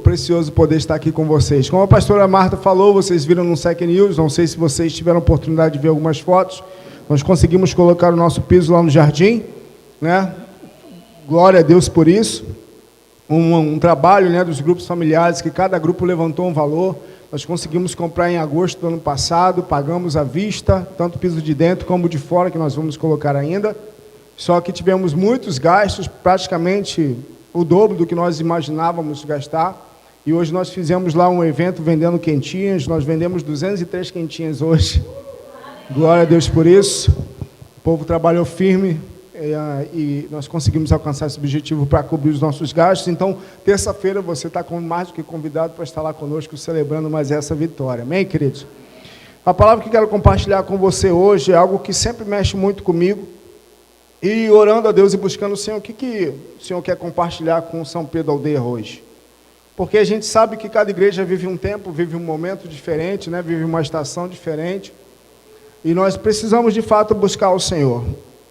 Precioso poder estar aqui com vocês. Como a pastora Marta falou, vocês viram no Sec News, não sei se vocês tiveram a oportunidade de ver algumas fotos, nós conseguimos colocar o nosso piso lá no jardim, né? Glória a Deus por isso. Um trabalho, né, dos grupos familiares, que cada grupo levantou um valor. Nós conseguimos comprar em agosto do ano passado, pagamos à vista, tanto o piso de dentro como o de fora, que nós vamos colocar ainda. Só que tivemos muitos gastos, praticamente o dobro do que nós imaginávamos gastar. E hoje nós fizemos lá um evento vendendo quentinhas, nós vendemos 203 quentinhas hoje. Glória a Deus por isso. O povo trabalhou firme e nós conseguimos alcançar esse objetivo para cobrir os nossos gastos. Então, terça-feira você está mais do que convidado para estar lá conosco celebrando mais essa vitória. Amém, queridos? A palavra que quero compartilhar com você hoje é algo que sempre mexe muito comigo. E orando a Deus e buscando o Senhor, o que o Senhor quer compartilhar com São Pedro Aldeia hoje? Porque a gente sabe que cada igreja vive um tempo, vive um momento diferente, né? Vive uma estação diferente. E nós precisamos, de fato, buscar o Senhor.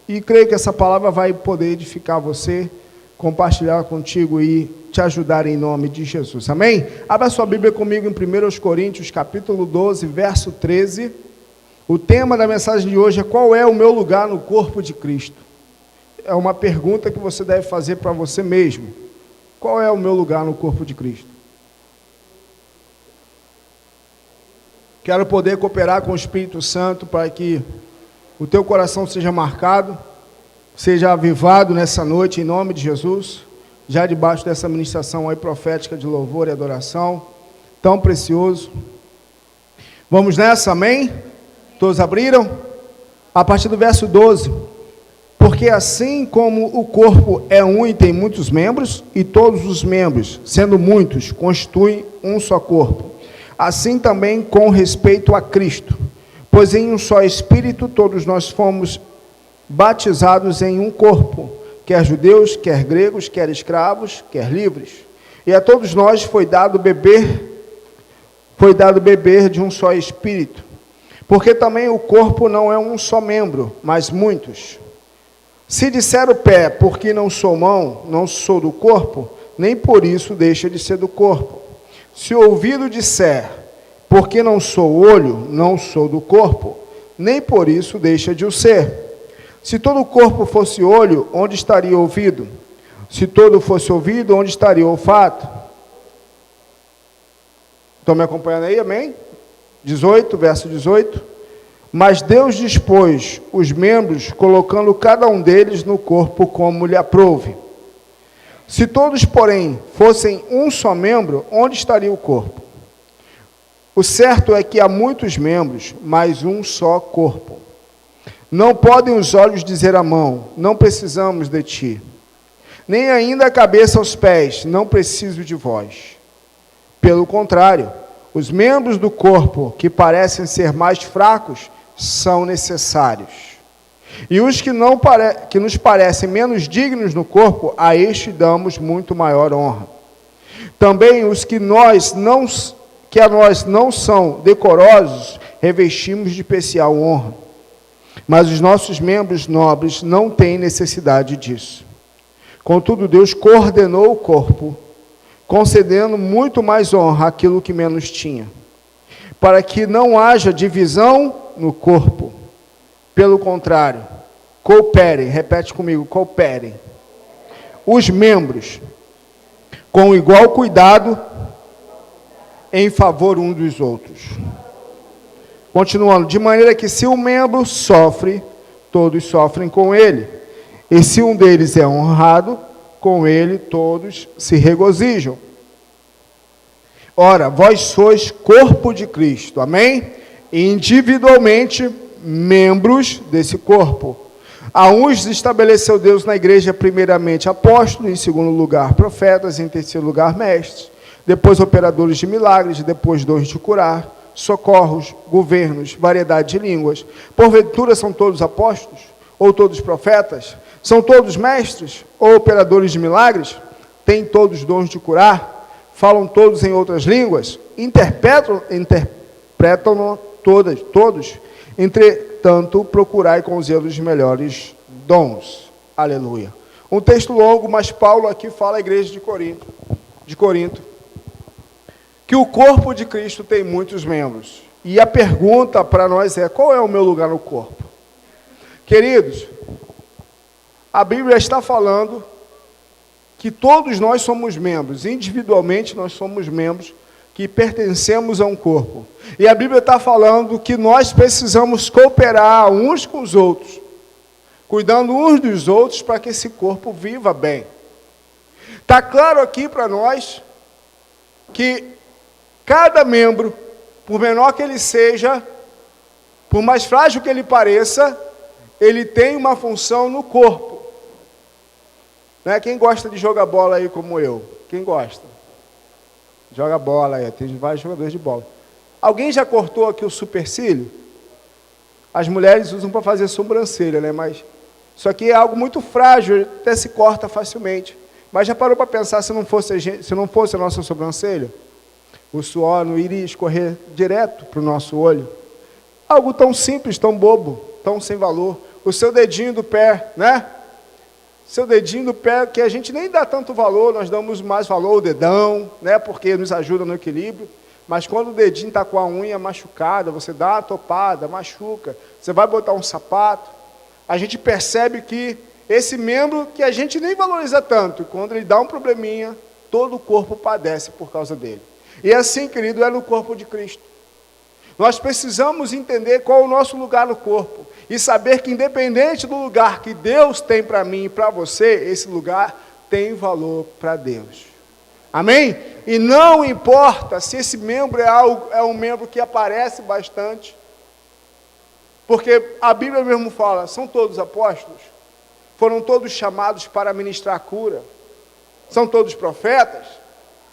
E creio que essa palavra vai poder edificar você, compartilhar contigo e te ajudar em nome de Jesus. Amém? Abra sua Bíblia comigo em 1 Coríntios, capítulo 12, verso 13. O tema da mensagem de hoje é: qual é o meu lugar no corpo de Cristo? É uma pergunta que você deve fazer para você mesmo. Qual é o meu lugar no corpo de Cristo? Quero poder cooperar com o Espírito Santo para que o teu coração seja marcado, seja avivado nessa noite, em nome de Jesus, já debaixo dessa ministração aí profética de louvor e adoração, tão precioso. Vamos nessa, amém? Todos abriram? A partir do verso 12. Porque assim como o corpo é um e tem muitos membros, e todos os membros, sendo muitos, constituem um só corpo, assim também com respeito a Cristo. Pois em um só Espírito todos nós fomos batizados em um corpo, quer judeus, quer gregos, quer escravos, quer livres. E a todos nós foi dado beber de um só Espírito. Porque também o corpo não é um só membro, mas muitos. Se disser o pé, porque não sou mão, não sou do corpo, nem por isso deixa de ser do corpo. Se o ouvido disser, porque não sou olho, não sou do corpo, nem por isso deixa de o ser. Se todo o corpo fosse olho, onde estaria o ouvido? Se todo fosse ouvido, onde estaria o olfato? Estão me acompanhando aí, amém? 18, verso 18. Mas Deus dispôs os membros, colocando cada um deles no corpo como lhe aprouve. Se todos, porém, fossem um só membro, onde estaria o corpo? O certo é que há muitos membros, mas um só corpo. Não podem os olhos dizer à mão, não precisamos de ti. Nem ainda a cabeça aos pés, não preciso de vós. Pelo contrário, os membros do corpo que parecem ser mais fracos são necessários. E os que nos parecem menos dignos no corpo, a este damos muito maior honra. Também os que a nós não são decorosos, revestimos de especial honra. Mas os nossos membros nobres não têm necessidade disso. Contudo, Deus coordenou o corpo, concedendo muito mais honra àquilo que menos tinha, para que não haja divisão no corpo. Pelo contrário, cooperem, repete comigo, cooperem, os membros, com igual cuidado, em favor uns dos outros. Continuando, de maneira que se um membro sofre, todos sofrem com ele, e se um deles é honrado, com ele todos se regozijam. Ora, vós sois corpo de Cristo, amém? E individualmente membros desse corpo. A uns estabeleceu Deus na igreja primeiramente apóstolos, em segundo lugar profetas, em terceiro lugar mestres, depois operadores de milagres, depois dons de curar, socorros, governos, variedade de línguas. Porventura são todos apóstolos? Ou todos profetas? São todos mestres? Ou operadores de milagres? Têm todos dons de curar? Falam todos em outras línguas? Interpretam todos. Entretanto, procurai com zelo os melhores dons. Aleluia. Um texto longo, mas Paulo aqui fala à igreja de Corinto. que o corpo de Cristo tem muitos membros. E a pergunta para nós é: qual é o meu lugar no corpo? Queridos, a Bíblia está falando que todos nós somos membros, individualmente nós somos membros que pertencemos a um corpo. E a Bíblia está falando que nós precisamos cooperar uns com os outros, cuidando uns dos outros para que esse corpo viva bem. Está claro aqui para nós que cada membro, por menor que ele seja, por mais frágil que ele pareça, ele tem uma função no corpo. Né? Quem gosta de jogar bola aí como eu? Quem gosta? Joga bola aí, tem vários jogadores de bola. Alguém já cortou aqui o supercílio? As mulheres usam para fazer sobrancelha, né? Mas isso aqui é algo muito frágil, até se corta facilmente. Mas já parou para pensar se não fosse a nossa sobrancelha? O suor não iria escorrer direto para o nosso olho? Algo tão simples, tão bobo, tão sem valor. O seu dedinho do pé, né? Seu dedinho do pé, que a gente nem dá tanto valor, nós damos mais valor ao dedão, né? Porque nos ajuda no equilíbrio. Mas quando o dedinho está com a unha machucada, você dá uma topada, machuca, você vai botar um sapato, a gente percebe que esse membro que a gente nem valoriza tanto, quando ele dá um probleminha, todo o corpo padece por causa dele. E assim, querido, é no corpo de Cristo. Nós precisamos entender qual é o nosso lugar no corpo e saber que, independente do lugar que Deus tem para mim e para você, esse lugar tem valor para Deus. Amém? E não importa se esse membro é um membro que aparece bastante, porque a Bíblia mesmo fala, são todos apóstolos? Foram todos chamados para ministrar cura? São todos profetas?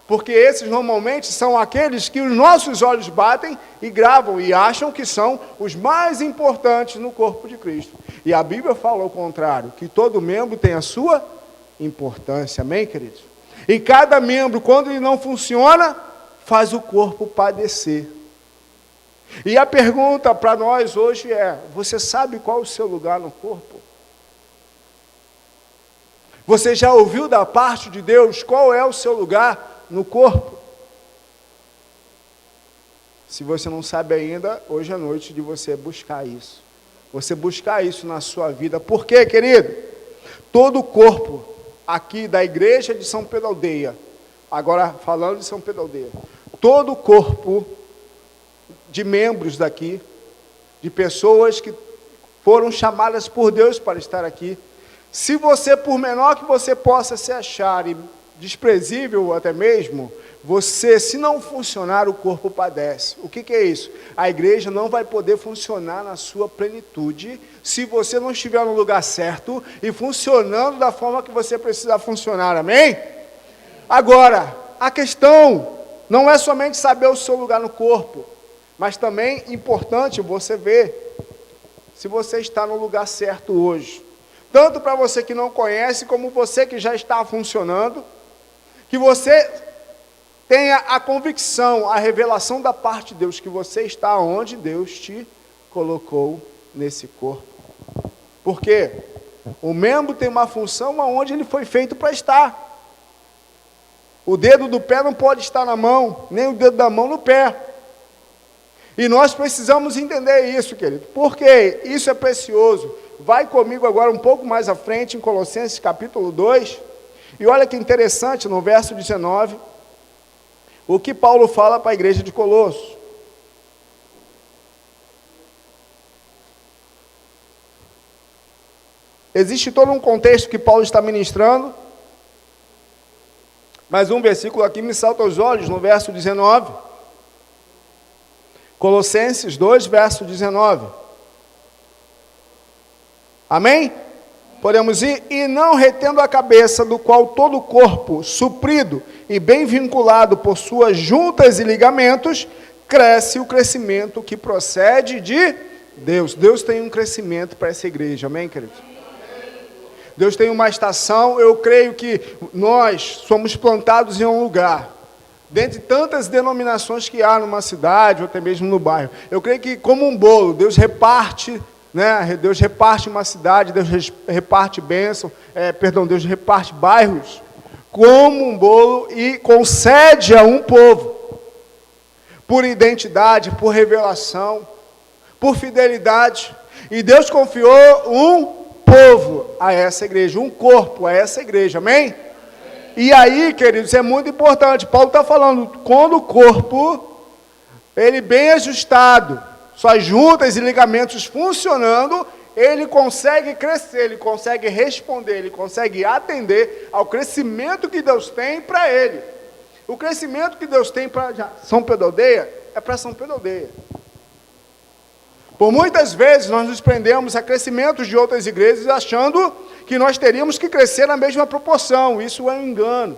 Porque esses normalmente são aqueles que os nossos olhos batem e gravam e acham que são os mais importantes no corpo de Cristo. E a Bíblia fala ao contrário, que todo membro tem a sua importância. Amém, queridos? E cada membro, quando ele não funciona, faz o corpo padecer. E a pergunta para nós hoje é: você sabe qual é o seu lugar no corpo? Você já ouviu da parte de Deus qual é o seu lugar no corpo? Se você não sabe ainda, hoje é noite de você buscar isso. Você buscar isso na sua vida. Por quê, querido? Todo o corpo aqui da igreja de São Pedro Aldeia, agora falando de São Pedro Aldeia, todo o corpo de membros daqui, de pessoas que foram chamadas por Deus para estar aqui, se você, por menor que você possa se achar e desprezível até mesmo, você, se não funcionar, o corpo padece. O que é isso? A igreja não vai poder funcionar na sua plenitude se você não estiver no lugar certo e funcionando da forma que você precisa funcionar, amém? Agora, a questão não é somente saber o seu lugar no corpo, mas também importante você ver se você está no lugar certo hoje. Tanto para você que não conhece, como você que já está funcionando, que você tenha a convicção, a revelação da parte de Deus, que você está onde Deus te colocou nesse corpo. Porque o membro tem uma função aonde ele foi feito para estar. O dedo do pé não pode estar na mão, nem o dedo da mão no pé. E nós precisamos entender isso, querido. Porque isso é precioso. Vai comigo agora um pouco mais à frente, em Colossenses capítulo 2. E olha que interessante, no verso 19, o que Paulo fala para a igreja de Colossos. Existe todo um contexto que Paulo está ministrando, mas um versículo aqui me salta aos olhos, no verso 19. Colossenses 2, verso 19. Amém? Podemos ir? E não retendo a cabeça, do qual todo o corpo, suprido e bem vinculado por suas juntas e ligamentos, cresce o crescimento que procede de Deus. Deus tem um crescimento para essa igreja, amém, queridos? Deus tem uma estação. Eu creio que nós somos plantados em um lugar, dentre tantas denominações que há numa cidade, ou até mesmo no bairro. Eu creio que, como um bolo, Deus reparte, né? Deus reparte uma cidade, Deus reparte bênção, Deus reparte bairros, como um bolo, e concede a um povo. por identidade, por revelação, por fidelidade. E Deus confiou um povo a essa igreja, um corpo a essa igreja, amém? E aí, queridos, é muito importante, Paulo está falando, quando o corpo, ele bem ajustado, suas juntas e ligamentos funcionando, ele consegue crescer, ele consegue responder, ele consegue atender ao crescimento que Deus tem para ele. O crescimento que Deus tem para São Pedro Aldeia, é para São Pedro Aldeia. Por muitas vezes nós nos prendemos a crescimentos de outras igrejas achando que nós teríamos que crescer na mesma proporção. Isso é um engano.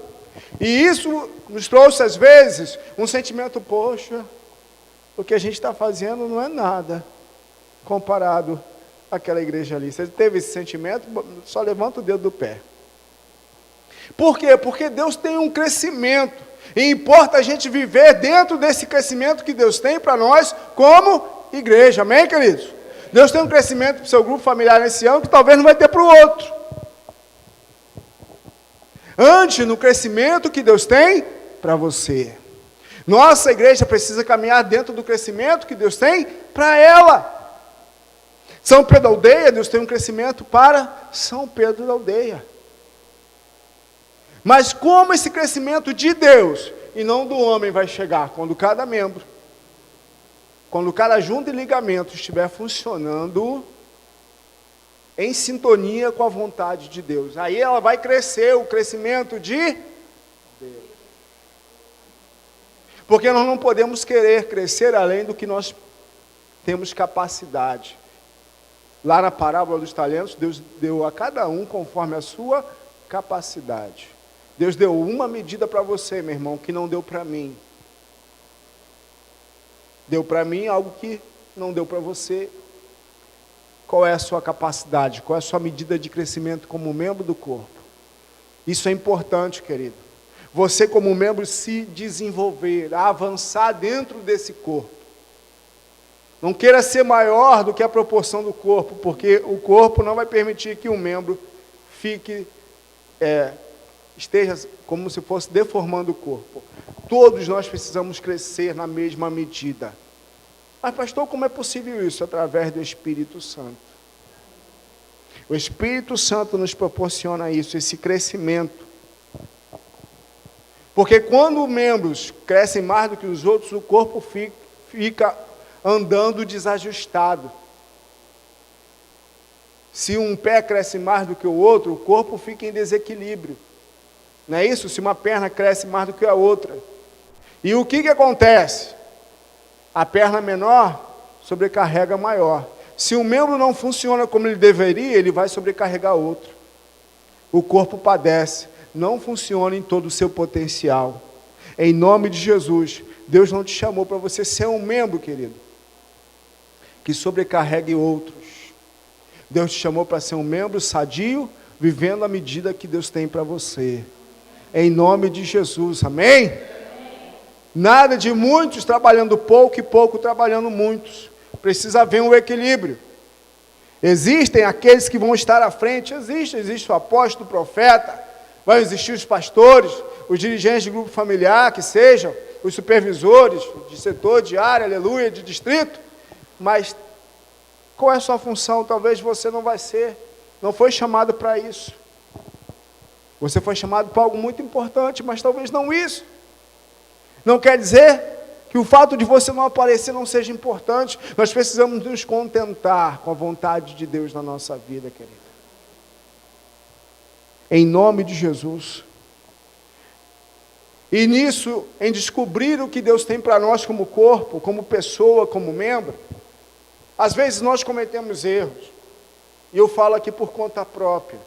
E isso nos trouxe, às vezes, um sentimento, poxa, o que a gente está fazendo não é nada comparado àquela igreja ali. Você teve esse sentimento? Só levanta o dedo do pé. Por quê? Porque Deus tem um crescimento. E importa a gente viver dentro desse crescimento que Deus tem para nós como igreja. Amém, queridos? Deus tem um crescimento para o seu grupo familiar nesse ano que talvez não vai ter para o outro. Ande no crescimento que Deus tem para você. Nossa igreja precisa caminhar dentro do crescimento que Deus tem para ela. São Pedro da Aldeia, Deus tem um crescimento para São Pedro da Aldeia. Mas como esse crescimento de Deus e não do homem vai chegar? Quando cada membro, quando cada junta e ligamento estiver funcionando em sintonia com a vontade de Deus. Aí ela vai crescer, o crescimento de Deus. Porque nós não podemos querer crescer além do que nós temos capacidade. Lá na parábola dos talentos, Deus deu a cada um conforme a sua capacidade. Deus deu uma medida para você, meu irmão, que não deu para mim. Deu para mim algo que não deu para você. Qual é a sua capacidade? Qual é a sua medida de crescimento como membro do corpo? Isso é importante, querido. Você como membro se desenvolver, avançar dentro desse corpo. Não queira ser maior do que a proporção do corpo, porque o corpo não vai permitir que um membro esteja como se fosse deformando o corpo. Todos nós precisamos crescer na mesma medida. Mas, pastor, como é possível isso? Através do Espírito Santo. O Espírito Santo nos proporciona isso, esse crescimento. Porque quando membros crescem mais do que os outros, o corpo fica andando desajustado. Se um pé cresce mais do que o outro, o corpo fica em desequilíbrio. Não é isso? Se uma perna cresce mais do que a outra. E o que acontece? A perna menor sobrecarrega a maior. Se um membro não funciona como ele deveria, ele vai sobrecarregar outro. O corpo padece, não funciona em todo o seu potencial. Em nome de Jesus, Deus não te chamou para você ser um membro, querido, que sobrecarregue outros. Deus te chamou para ser um membro sadio, vivendo a medida que Deus tem para você. Em nome de Jesus, amém? Nada de muitos trabalhando pouco e pouco trabalhando muitos. Precisa haver um equilíbrio. Existem aqueles que vão estar à frente, existe o apóstolo, o profeta, vão existir os pastores, os dirigentes de grupo familiar, que sejam, os supervisores de setor, de área, aleluia, de distrito, mas qual é a sua função? Talvez você não foi chamado para isso. Você foi chamado para algo muito importante, mas talvez não isso. Não quer dizer que o fato de você não aparecer não seja importante. Nós precisamos nos contentar com a vontade de Deus na nossa vida, querida. Em nome de Jesus. E nisso, em descobrir o que Deus tem para nós como corpo, como pessoa, como membro, às vezes nós cometemos erros. E eu falo aqui por conta própria.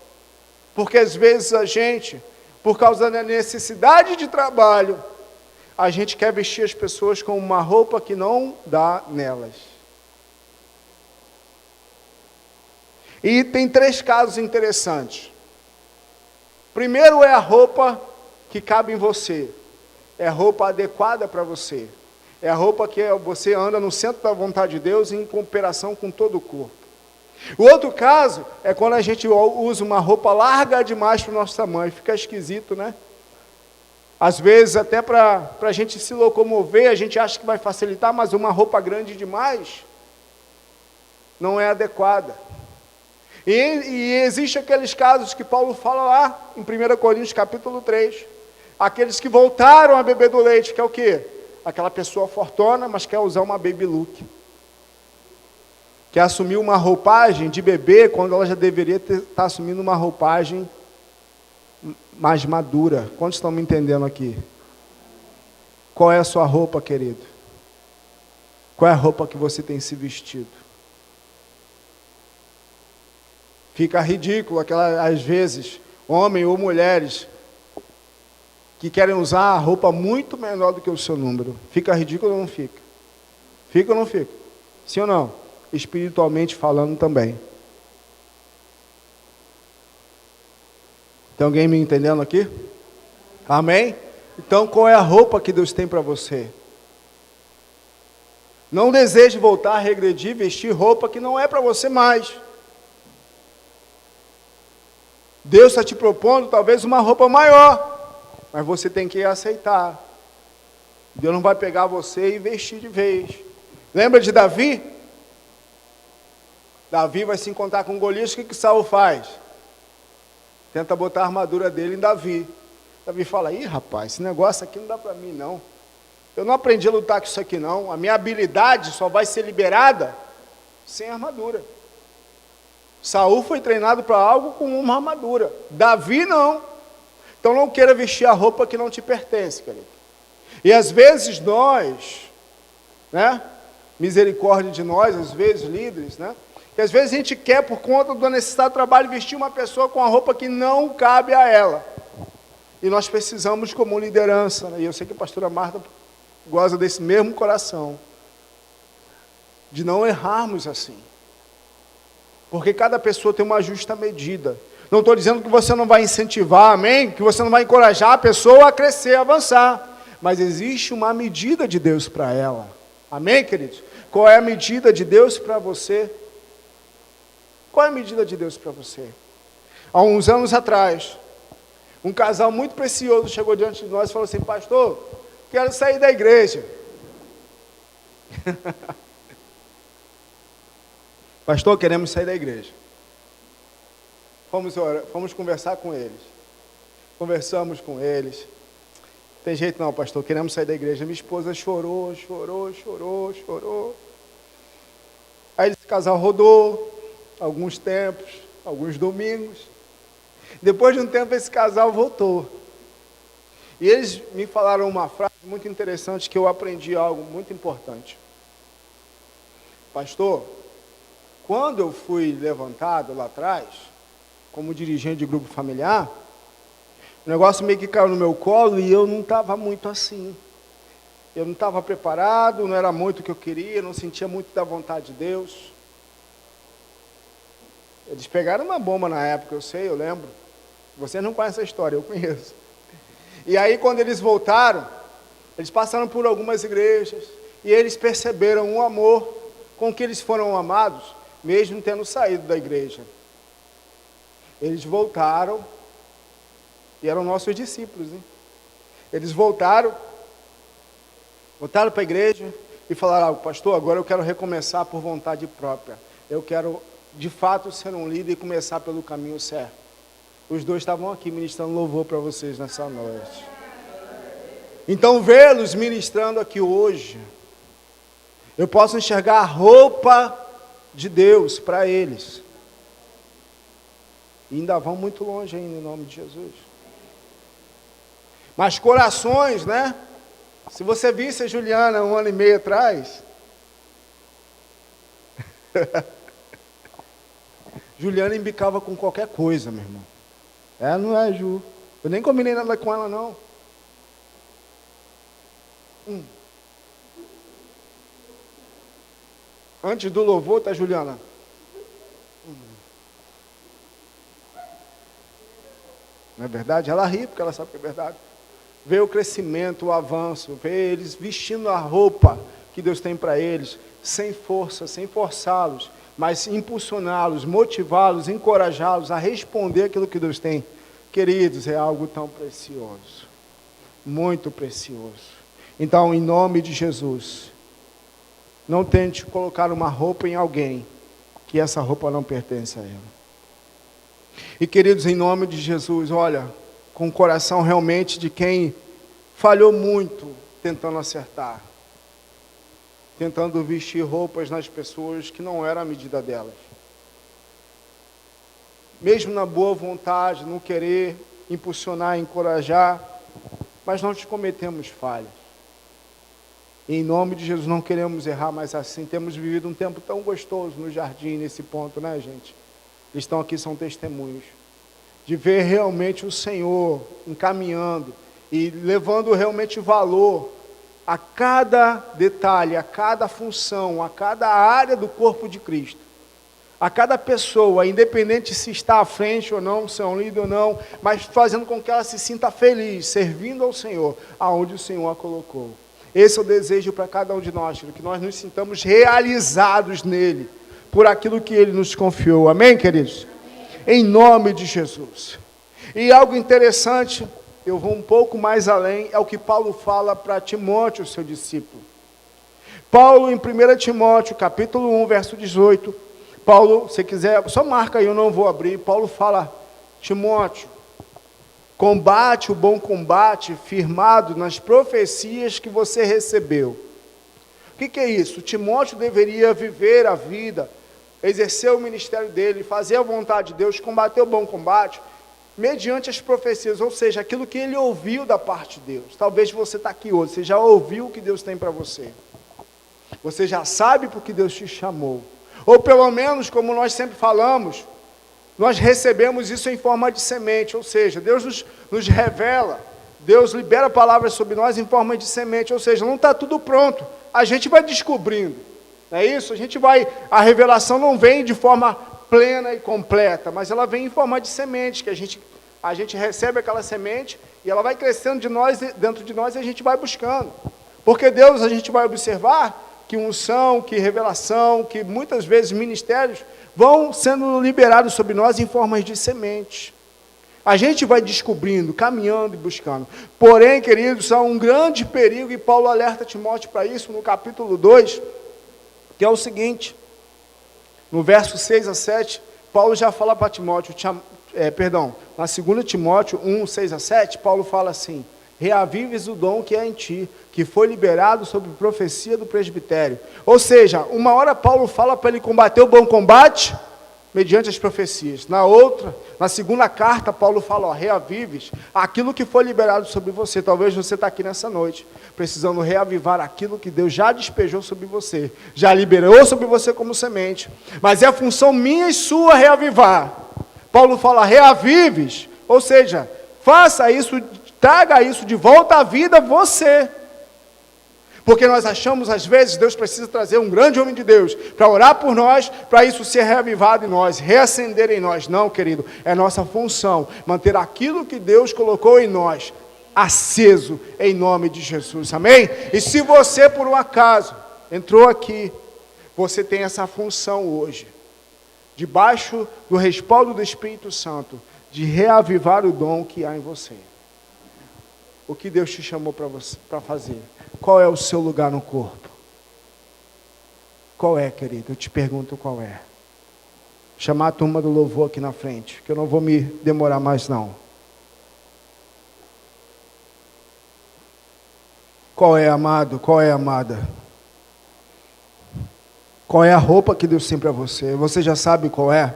Porque às vezes a gente, por causa da necessidade de trabalho, a gente quer vestir as pessoas com uma roupa que não dá nelas. E tem 3 casos interessantes. Primeiro é a roupa que cabe em você. É a roupa adequada para você. É a roupa que você anda no centro da vontade de Deus em cooperação com todo o corpo. O outro caso é quando a gente usa uma roupa larga demais para o nosso tamanho. Fica esquisito, né? Às vezes, até para a gente se locomover, a gente acha que vai facilitar, mas uma roupa grande demais não é adequada. E existe aqueles casos que Paulo fala lá em 1 Coríntios capítulo 3, aqueles que voltaram a beber do leite, que é o quê? Aquela pessoa fortona, mas quer usar uma baby look. Quer assumir uma roupagem de bebê, quando ela já deveria estar assumindo uma roupagem mais madura. Quantos estão me entendendo aqui? Qual é a sua roupa, querido? Qual é a roupa que você tem se vestido? Fica ridículo, às vezes, homens ou mulheres que querem usar a roupa muito menor do que o seu número. Fica ridículo ou não fica? Fica ou não fica? Sim ou não? Espiritualmente falando também. Tem alguém me entendendo aqui? Amém? Então, qual é a roupa que Deus tem para você? Não deseje voltar a regredir, vestir roupa que não é para você mais. Deus está te propondo talvez uma roupa maior, mas você tem que aceitar. Deus não vai pegar você e vestir de vez. Lembra de Davi? Davi vai se encontrar com Golias, o que Saul faz? Tenta botar a armadura dele em Davi. Davi fala, ih rapaz, esse negócio aqui não dá para mim não. Eu não aprendi a lutar com isso aqui não. A minha habilidade só vai ser liberada sem armadura. Saul foi treinado para algo com uma armadura. Davi não. Então não queira vestir a roupa que não te pertence, querido. E às vezes nós, né? Misericórdia de nós, às vezes líderes, né? Que às vezes a gente quer, por conta da necessidade do trabalho, vestir uma pessoa com a roupa que não cabe a ela. E nós precisamos, como liderança, né? E eu sei que a pastora Marta goza desse mesmo coração, de não errarmos assim. Porque cada pessoa tem uma justa medida. Não estou dizendo que você não vai incentivar, amém? Que você não vai encorajar a pessoa a crescer, a avançar. Mas existe uma medida de Deus para ela. Amém, queridos? Qual é a medida de Deus para você? Qual é a medida de Deus para você? Há uns anos atrás, um casal muito precioso chegou diante de nós e falou assim, pastor, quero sair da igreja. Pastor, queremos sair da igreja. Fomos conversar com eles. Conversamos com eles. Tem jeito não, pastor, queremos sair da igreja. Minha esposa chorou. Aí esse casal rodou alguns tempos, alguns domingos. Depois de um tempo esse casal voltou. E eles me falaram uma frase muito interessante que eu aprendi algo muito importante. Pastor, quando eu fui levantado lá atrás, como dirigente de grupo familiar, o negócio meio que caiu no meu colo e eu não estava muito assim. Eu não estava preparado, não era muito o que eu queria, não sentia muito da vontade de Deus. Eles pegaram uma bomba na época, eu sei, eu lembro. Vocês não conhecem a história, eu conheço. E aí quando eles voltaram, eles passaram por algumas igrejas e eles perceberam o amor com que eles foram amados, mesmo tendo saído da igreja. Eles voltaram, e eram nossos discípulos, hein? Eles voltaram para a igreja e falaram, pastor, agora eu quero recomeçar por vontade própria. Eu quero, de fato, ser um líder e começar pelo caminho certo. Os dois estavam aqui ministrando louvor para vocês nessa noite. Então, vê-los ministrando aqui hoje, eu posso enxergar a roupa de Deus para eles. E ainda vão muito longe ainda, em nome de Jesus. Mas corações, né? Se você visse a Juliana 1 ano e meio atrás, Juliana embicava com qualquer coisa, meu irmão. Ela não é Ju. Eu nem combinei nada com ela, não. Antes do louvor, tá, Juliana? Não é verdade? Ela ri porque ela sabe que é verdade. Vê o crescimento, o avanço, vê eles vestindo a roupa que Deus tem para eles, sem força, sem forçá-los, mas impulsioná-los, motivá-los, encorajá-los a responder aquilo que Deus tem. Queridos, é algo tão precioso. muito precioso. Então, em nome de Jesus, não tente colocar uma roupa em alguém, que essa roupa não pertence a ela. E queridos, em nome de Jesus, olha, com o coração realmente de quem falhou muito tentando acertar, tentando vestir roupas nas pessoas que não era a medida delas. Mesmo na boa vontade, no querer impulsionar, encorajar, mas nós cometemos falhas. E em nome de Jesus não queremos errar mais assim. Temos vivido um tempo tão gostoso no jardim, nesse ponto, né, gente? Eles estão aqui, são testemunhos. De ver realmente o Senhor encaminhando e levando realmente valor a cada detalhe, a cada função, a cada área do corpo de Cristo. A cada pessoa, independente se está à frente ou não, se é um líder ou não, mas fazendo com que ela se sinta feliz, servindo ao Senhor, aonde o Senhor a colocou. Esse é o desejo para cada um de nós, que nós nos sintamos realizados nele, por aquilo que ele nos confiou. Amém, queridos? Em nome de Jesus. E algo interessante, eu vou um pouco mais além, é o que Paulo fala para Timóteo, seu discípulo. Paulo, em 1 Timóteo, capítulo 1, verso 18, Paulo, se quiser, só marca aí, eu não vou abrir. Paulo fala: Timóteo, combate o bom combate, firmado nas profecias que você recebeu. O que é isso? Timóteo deveria viver a vida, exercer o ministério dele, fazer a vontade de Deus, combater o bom combate, mediante as profecias, ou seja, aquilo que ele ouviu da parte de Deus. Talvez você está aqui hoje, você já ouviu o que Deus tem para você. Você já sabe por que Deus te chamou. Ou pelo menos, como nós sempre falamos, nós recebemos isso em forma de semente, ou seja, Deus nos revela, Deus libera palavras sobre nós em forma de semente, ou seja, não está tudo pronto, a gente vai descobrindo, não é isso? A revelação não vem de forma plena e completa, mas ela vem em forma de semente, que a gente recebe aquela semente e ela vai crescendo dentro de nós e a gente vai buscando, porque Deus, a gente vai observar que unção, que revelação, que muitas vezes ministérios vão sendo liberados sobre nós em formas de semente. A gente vai descobrindo, caminhando e buscando. Porém, queridos, há um grande perigo, e Paulo alerta Timóteo para isso no capítulo 2, que é o seguinte, no verso 6 a 7, Paulo já fala para Timóteo, na 2 Timóteo 1, 6 a 7, Paulo fala assim: reavives o dom que é em ti, que foi liberado sob profecia do presbitério. Ou seja, uma hora Paulo fala para ele combater o bom combate, mediante as profecias. Na segunda carta, Paulo fala, reavives aquilo que foi liberado sobre você. Talvez você está aqui nessa noite, precisando reavivar aquilo que Deus já despejou sobre você, já liberou sobre você como semente, mas é a função minha e sua reavivar. Paulo fala, reavives, ou seja, faça isso, traga isso de volta à vida você. Porque nós achamos, às vezes, Deus precisa trazer um grande homem de Deus para orar por nós, para isso ser reavivado em nós, reacender em nós. Não, querido, é nossa função manter aquilo que Deus colocou em nós aceso, em nome de Jesus, amém? E se você, por um acaso, entrou aqui, você tem essa função hoje, debaixo do respaldo do Espírito Santo, de reavivar o dom que há em você. O que Deus te chamou para fazer? Qual é o seu lugar no corpo? Qual é, querido? Eu te pergunto qual é. Chamar a turma do louvor aqui na frente, que eu não vou me demorar mais não. Qual é, amado? Qual é, amada? Qual é a roupa que Deus tem para você? Você já sabe qual é?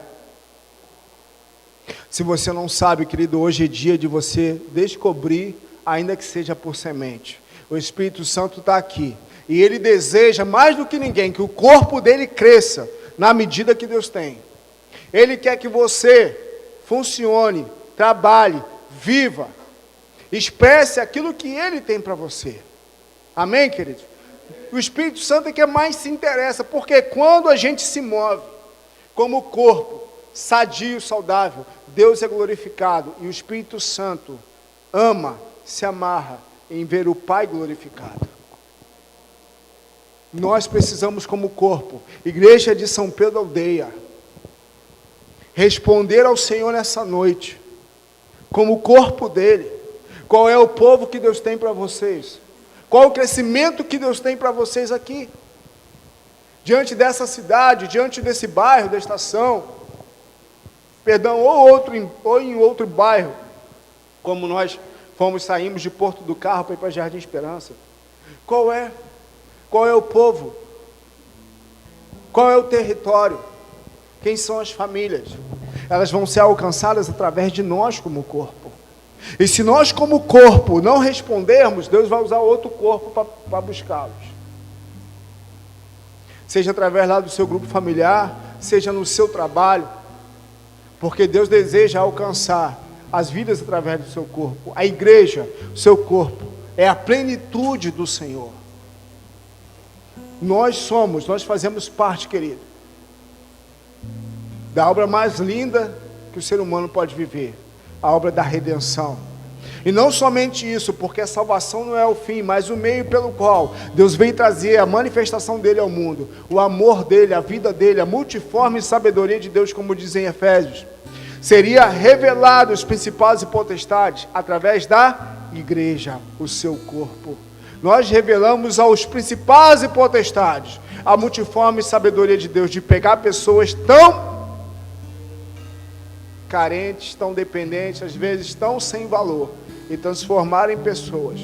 Se você não sabe, querido, hoje é dia de você descobrir, ainda que seja por semente. O Espírito Santo está aqui. E Ele deseja, mais do que ninguém, que o corpo dele cresça na medida que Deus tem. Ele quer que você funcione, trabalhe, viva, expresse aquilo que Ele tem para você. Amém, queridos? O Espírito Santo é que mais se interessa, porque quando a gente se move como corpo, sadio, saudável, Deus é glorificado e o Espírito Santo ama, se amarra em ver o Pai glorificado. Nós precisamos, como corpo, Igreja de São Pedro Aldeia, responder ao Senhor nessa noite, como corpo dele, Qual é o povo que Deus tem para vocês? Qual o crescimento que Deus tem para vocês aqui? Diante dessa cidade, diante desse bairro, da estação, ou em outro bairro, como nós saímos de Porto do Carro para ir para Jardim Esperança. Qual é o povo? Qual é o território? Quem são as famílias? Elas vão ser alcançadas através de nós como corpo. E se nós como corpo não respondermos, Deus vai usar outro corpo para buscá-los. Seja através lá do seu grupo familiar, seja no seu trabalho, porque Deus deseja alcançar as vidas através do seu corpo. A igreja, o seu corpo, é a plenitude do Senhor. Nós fazemos parte, querido, da obra mais linda que o ser humano pode viver, a obra da redenção. E não somente isso, porque a salvação não é o fim, mas o meio pelo qual Deus vem trazer a manifestação dele ao mundo, o amor dele, a vida dele, a multiforme sabedoria de Deus, como dizem Efésios. Seria revelado os principados e potestades através da igreja, o seu corpo. Nós revelamos aos principados e potestades a multiforme sabedoria de Deus, de pegar pessoas tão carentes, tão dependentes, às vezes tão sem valor, e transformar em pessoas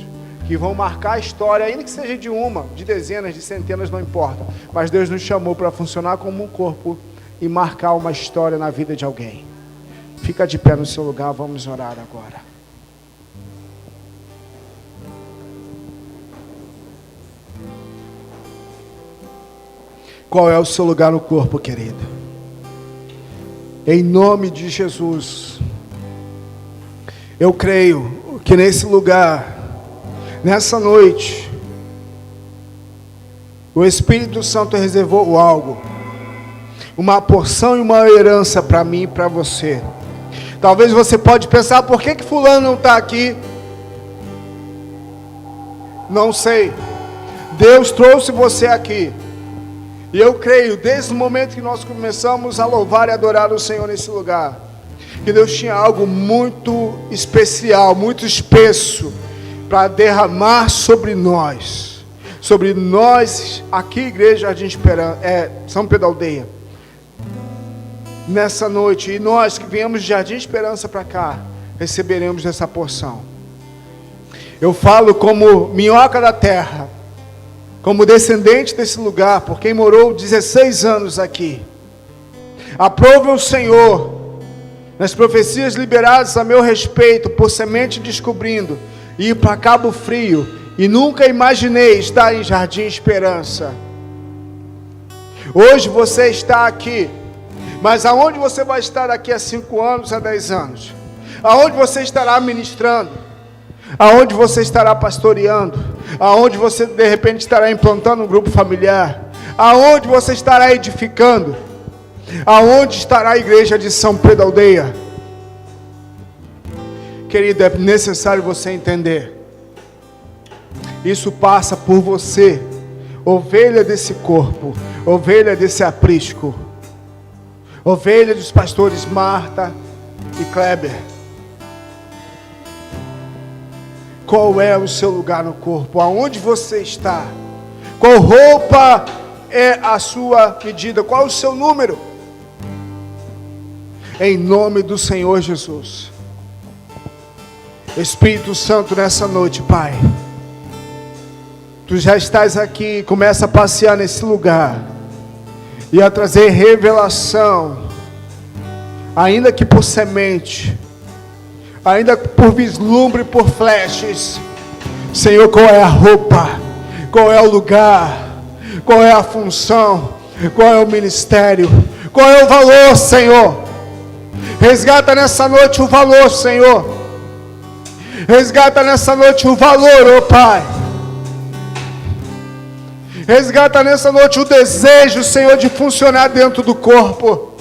que vão marcar a história, ainda que seja de uma, de dezenas, de centenas, não importa. Mas Deus nos chamou para funcionar como um corpo e marcar uma história na vida de alguém. Fica de pé no seu lugar, vamos orar agora. Qual é o seu lugar no corpo, querido? Em nome de Jesus, eu creio que nesse lugar, nessa noite, o Espírito Santo reservou algo, uma porção e uma herança para mim e para você. Talvez você pode pensar, por que fulano não está aqui? Não sei. Deus trouxe você aqui. E eu creio, desde o momento que nós começamos a louvar e adorar o Senhor nesse lugar, que Deus tinha algo muito especial, muito espesso, para derramar sobre nós aqui, Igreja Jardim Esperança, São Pedro da Aldeia, nessa noite. E nós que viemos de Jardim Esperança para cá, receberemos essa porção. Eu falo como minhoca da terra, como descendente desse lugar, por quem morou 16 anos aqui. Aprove o Senhor, nas profecias liberadas a meu respeito, por semente descobrindo, ir para Cabo Frio, e nunca imaginei estar em Jardim Esperança. Hoje você está aqui, mas aonde você vai estar daqui a 5 anos, a 10 anos? Aonde você estará ministrando? Aonde você estará pastoreando? Aonde você de repente estará implantando um grupo familiar? Aonde você estará edificando? Aonde estará a igreja de São Pedro da Aldeia? Querido, é necessário você entender. Isso passa por você, ovelha desse corpo, ovelha desse aprisco, ovelha dos pastores Marta e Kleber. Qual é o seu lugar no corpo? Aonde você está? Qual roupa é a sua medida? Qual o seu número? Em nome do Senhor Jesus. Espírito Santo, nessa noite, Pai, Tu já estás aqui, começa a passear nesse lugar e a trazer revelação, ainda que por semente, ainda por vislumbre, por flashes. Senhor, qual é a roupa? Qual é o lugar? Qual é a função? Qual é o ministério? Qual é o valor, Senhor? Resgata nessa noite o valor, Senhor. Resgata nessa noite o valor, ó Pai. Resgata nessa noite o desejo, Senhor, de funcionar dentro do corpo.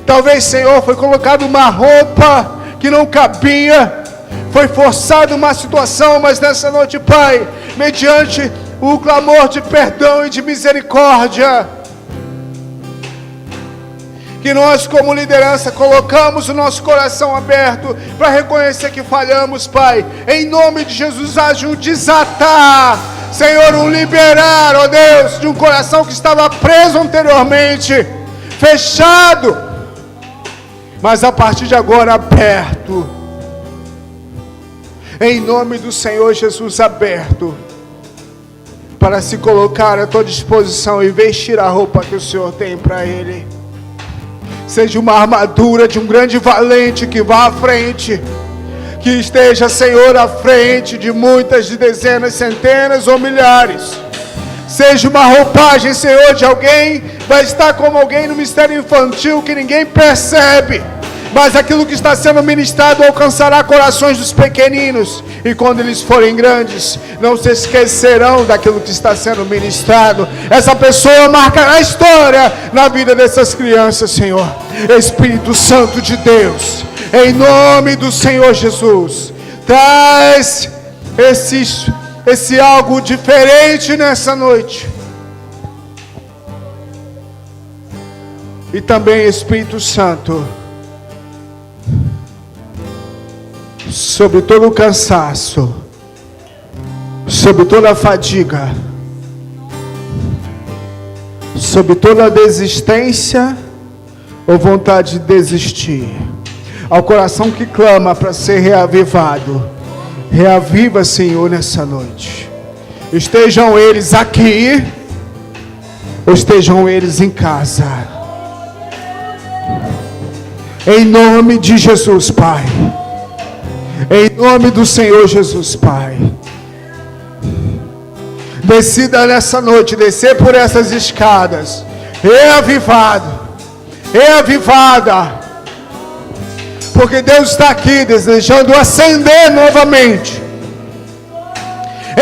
Talvez, Senhor, foi colocado uma roupa que não cabia, foi forçado uma situação, mas nessa noite, Pai, mediante o clamor de perdão e de misericórdia, que nós, como liderança, colocamos o nosso coração aberto para reconhecer que falhamos, Pai. Em nome de Jesus, haja um desatar, Senhor, um liberar, ó Deus, de um coração que estava preso anteriormente, fechado, mas a partir de agora aberto. Em nome do Senhor Jesus, aberto, para se colocar à tua disposição e vestir a roupa que o Senhor tem para ele. Seja uma armadura de um grande valente que vá à frente, que esteja, Senhor, à frente de muitas, de dezenas, centenas ou milhares. Seja uma roupagem, Senhor, de alguém, vai estar como alguém no mistério infantil que ninguém percebe, mas aquilo que está sendo ministrado alcançará corações dos pequeninos, e quando eles forem grandes, não se esquecerão daquilo que está sendo ministrado. Essa pessoa marcará a história na vida dessas crianças, Senhor. Espírito Santo de Deus, em nome do Senhor Jesus, traz esse algo diferente nessa noite. E também, Espírito Santo, sobre todo o cansaço, sobre toda a fadiga, sobre toda a desistência ou vontade de desistir, ao coração que clama para ser reavivado, reaviva, Senhor, nessa noite. Estejam eles aqui, ou estejam eles em casa, em nome de Jesus, Pai. Em nome do Senhor Jesus, Pai. Decida nessa noite descer por essas escadas, reavivado, reavivada, porque Deus está aqui desejando acender novamente.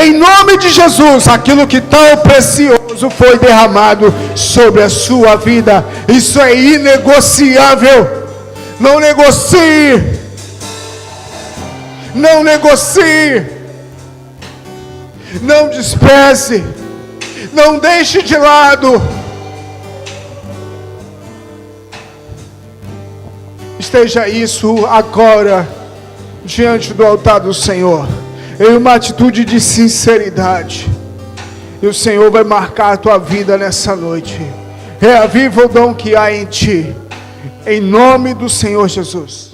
Em nome de Jesus, aquilo que tão precioso foi derramado sobre a sua vida, isso é inegociável. Não negocie. Não negocie, não despreze, não deixe de lado. Esteja isso agora diante do altar do Senhor, em uma atitude de sinceridade, e o Senhor vai marcar a tua vida nessa noite. Reaviva o dom que há em ti, em nome do Senhor Jesus.